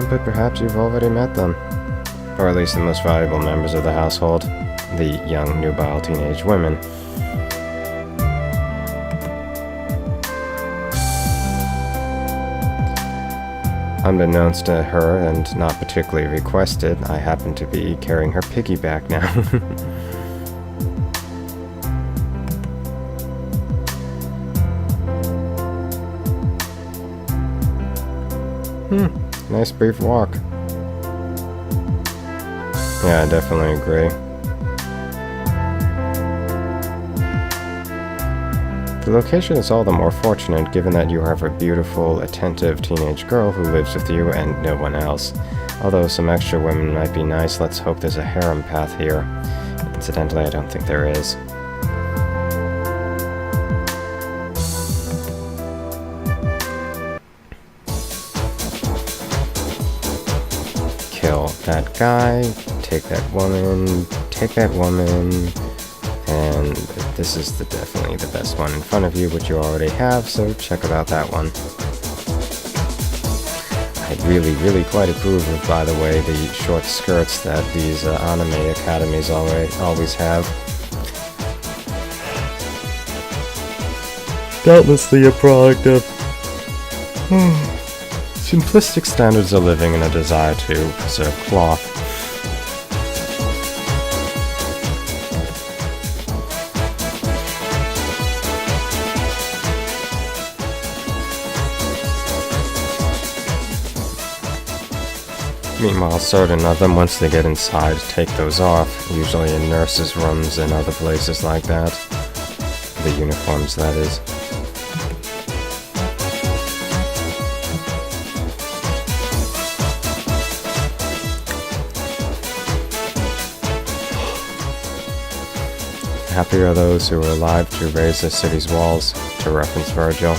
But perhaps you've already met them. Or at least the most valuable members of the household. The young, nubile teenage women. Unbeknownst to her, and not particularly requested, I happen to be carrying her piggyback now. Nice brief walk. Yeah, I definitely agree. The location is all the more fortunate given that you have a beautiful, attentive teenage girl who lives with you and no one else. Although some extra women might be nice, let's hope there's a harem path here. Incidentally, I don't think there is. Kill that guy, take that woman, and this is definitely the best one in front of you, which you already have, so check about that one. I really quite approve of, by the way, the short skirts that these anime academies always have. Doubtlessly a product of simplistic standards of living and a desire to preserve cloth. Meanwhile, certain of them, once they get inside, take those off, usually in nurses' rooms and other places like that. The uniforms, that is. Happy are those who are alive to raise the city's walls, to reference Virgil.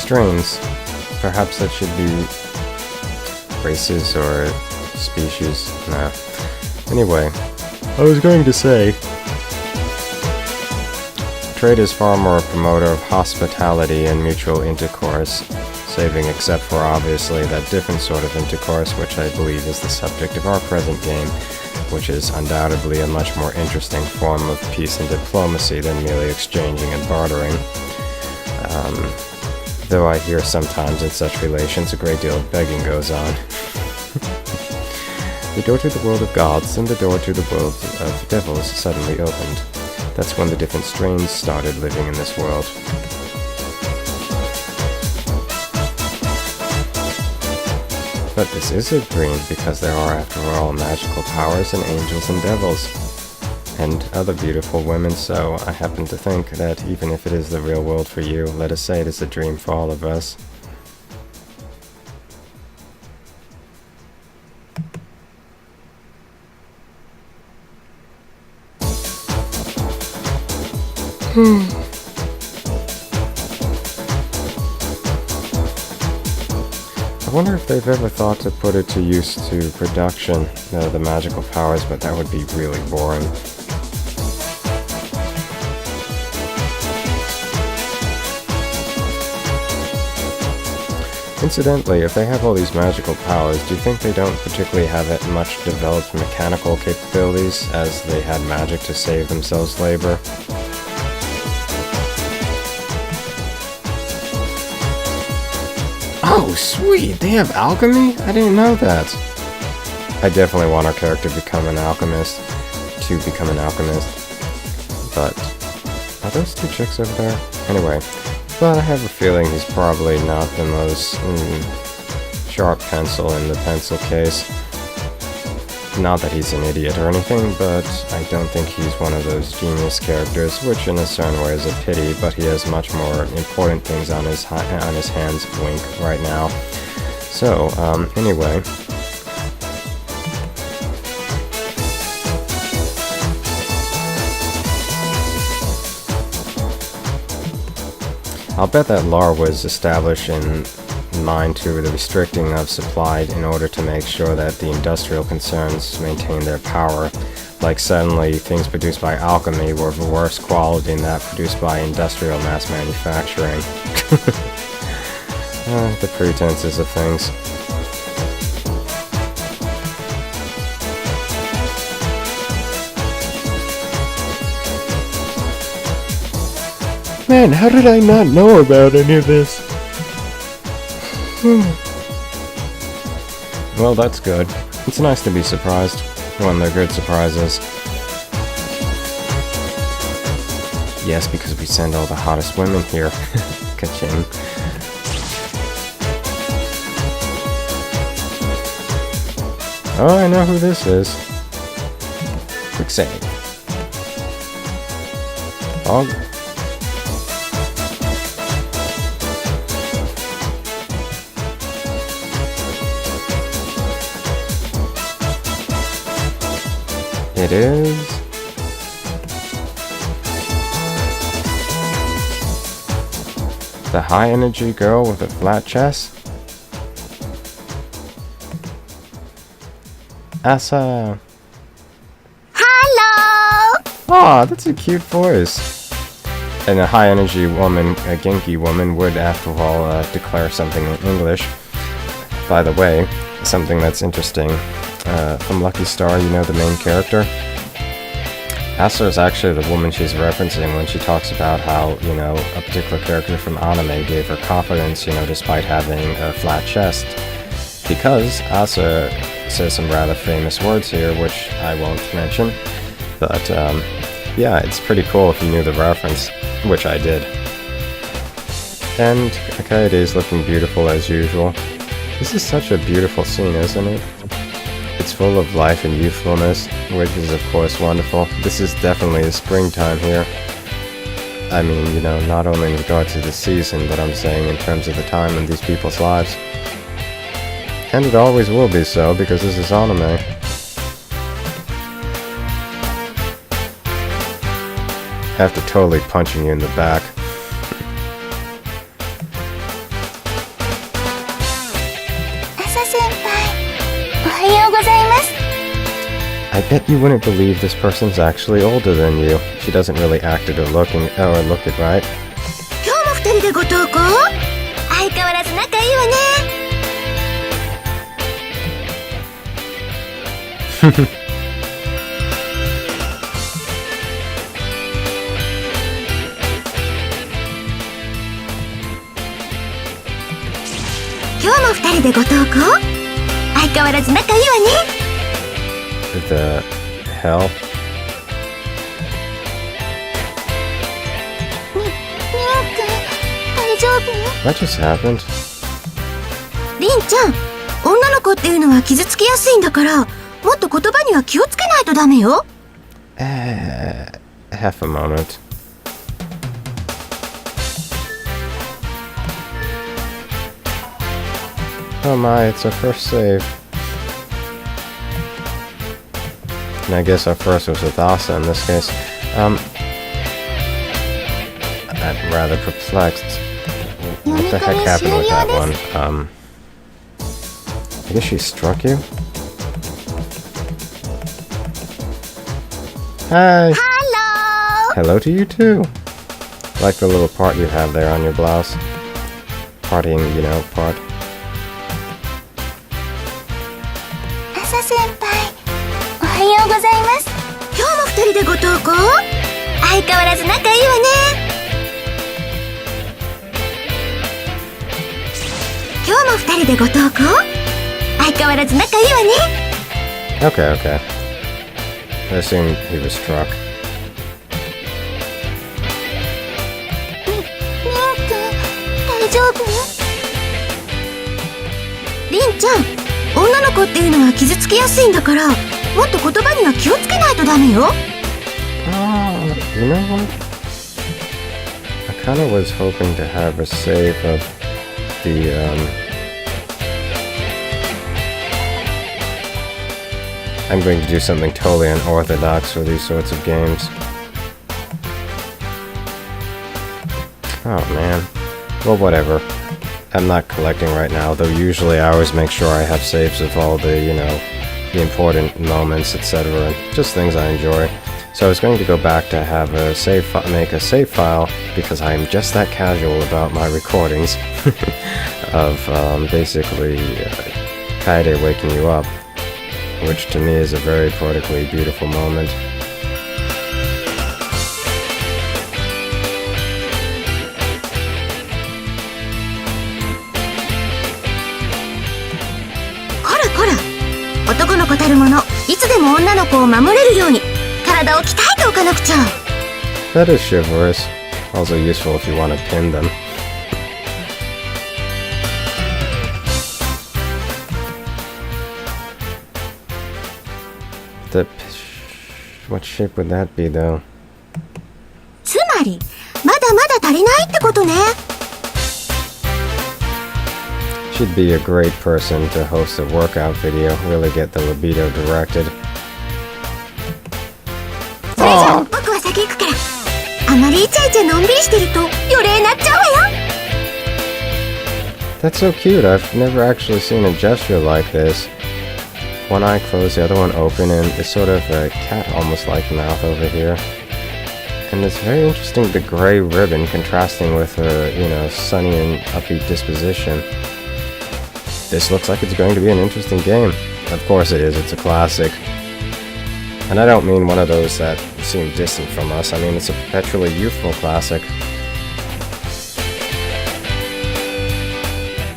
Strains. Perhaps that should be races or species. Nah. Anyway, I was going to say, trade is far more a promoter of hospitality and mutual intercourse, saving except for obviously that different sort of intercourse, which I believe is the subject of our present game, which is undoubtedly a much more interesting form of peace and diplomacy than merely exchanging and bartering. Though I hear sometimes in such relations a great deal of begging goes on. The door to the world of gods and the door to the world of devils suddenly opened. That's when the different strains started living in this world. But this is a dream because there are, after all, magical powers and angels and devils. And other beautiful women, so I happen to think that even if it is the real world for you, let us say it is a dream for all of us. I wonder if they've ever thought to put it to use to production, the magical powers, but that would be really boring. Incidentally, if they have all these magical powers, do you think they don't particularly have much developed mechanical capabilities, as they had magic to save themselves labor? Oh, sweet! They have alchemy? I didn't know that. I definitely want our character to become an alchemist. But are those two chicks over there? Anyway. But I have a feeling he's probably not the most sharp pencil in the pencil case. Not that he's an idiot or anything, but I don't think he's one of those genius characters, which in a certain way is a pity, but he has much more important things on his hands, wink, right now. So, anyway. I'll bet that law was established in mind to the restricting of supply in order to make sure that the industrial concerns maintain their power. Like suddenly things produced by alchemy were of worse quality than that produced by industrial mass manufacturing. The pretenses of things. Man, how did I not know about any of this? Well, that's good. It's nice to be surprised when they're good surprises. Yes, because we send all the hottest women here. Ka-ching. Oh, I know who this is. Quick save. Oh. It is... the high energy girl with a flat chest? Asa. Hello! Aw, that's a cute voice. And a high energy woman, a Genki woman, would after all declare something in English. By the way, something that's interesting. From Lucky Star, you know the main character? Asa is actually the woman she's referencing when she talks about how, you know, a particular character from anime gave her confidence, you know, despite having a flat chest. Because Asa says some rather famous words here, which I won't mention. But, yeah, it's pretty cool if you knew the reference, which I did. And Kaede is looking beautiful as usual. This is such a beautiful scene, isn't it? It's full of life and youthfulness, which is of course wonderful. This is definitely the springtime here. I mean, you know, not only in regard to the season, but I'm saying in terms of the time in these people's lives. And it always will be so, because this is anime. After totally punching you in the back. I bet you wouldn't believe this person's actually older than you. She doesn't really act it or look it right. 今日も二人でご登校？相変わらず仲いいわね。今日も二人でご登校？相変わらず仲いいわね。The hell? What just happened? りんちゃん、女の子っていうのは傷つきやすいんだから、もっと言葉には気をつけないとダメよ。Half a moment. Oh my, it's our first save. And I guess our first was with Asa in this case. I'm rather perplexed. What the heck happened with that one? I guess she struck you? Hi! Hello! Hello to you too! Like the little part you have there on your blouse. Partying, you know, part. Asa senpai. おはようございます。今日も二人でご登校？相変わらず仲いいわね。今日も二人でご登校？相変わらず仲いいわね。Okay, okay. I assume he was struck. りんくん、大丈夫？りんちゃん、女の子っていうのは傷つきやすいんだから、もっと言葉には気をつけないとダメよ。You know what? I kind of was hoping to have a save of the, I'm going to do something totally unorthodox for these sorts of games. Oh man. Well, whatever. I'm not collecting right now, though usually I always make sure I have saves of all the, you know, the important moments, etc. Just things I enjoy. So I was going to go back to have a make a save file, because I am just that casual about my recordings of basically Kaede waking you up, which to me is a very poetically beautiful moment. That is chivalrous. Also useful if you want to pin them. What shape would that be, though? つまりまだまだ足りないってことね。 She'd be a great person to host a workout video, really get the libido directed. それじゃあ僕は先行くから。あまりイチャイチャのんびりしてると予霊なっちゃうわよ。 That's so cute. I've never actually seen a gesture like this. One eye closed, the other one open, and it's sort of a cat almost like mouth over here. And it's very interesting, the gray ribbon contrasting with her, you know, sunny and upbeat disposition. This looks like it's going to be an interesting game. Of course it is, it's a classic. And I don't mean one of those that seem distant from us, I mean it's a perpetually youthful classic.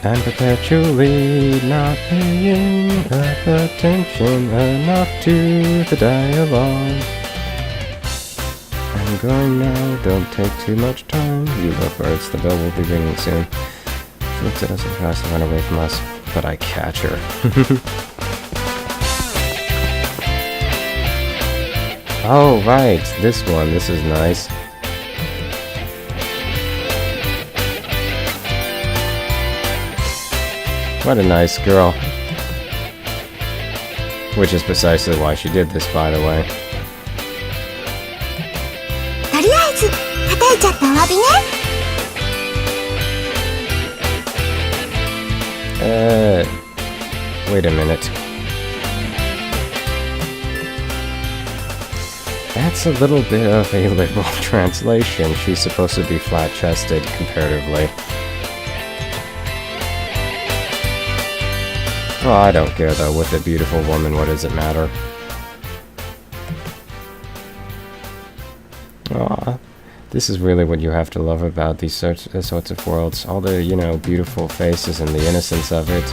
And perpetually not paying attention enough to the dialogue. I'm going now, don't take too much time. You go first, the bell will be ringing soon. She looks at us and tries to run away from us, but I catch her. Oh, right, this one, this is nice. What a nice girl. Which is precisely why she did this, by the way. とりあえず叩いちゃったお詫びね。Wait a minute. That's a little bit of a literal translation. She's supposed to be flat-chested, comparatively. Oh, I don't care though, with a beautiful woman, what does it matter? Aw, this is really what you have to love about these sorts of worlds. All the, you know, beautiful faces and the innocence of it.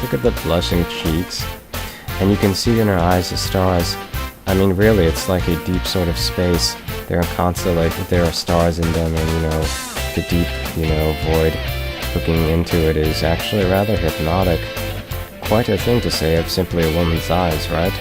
Look at the blushing cheeks. And you can see in her eyes the stars. I mean, really, it's like a deep sort of space. There are stars in them, and, you know, the deep, you know, void. Looking into it is actually rather hypnotic. Quite a thing to say of simply a woman's eyes, right?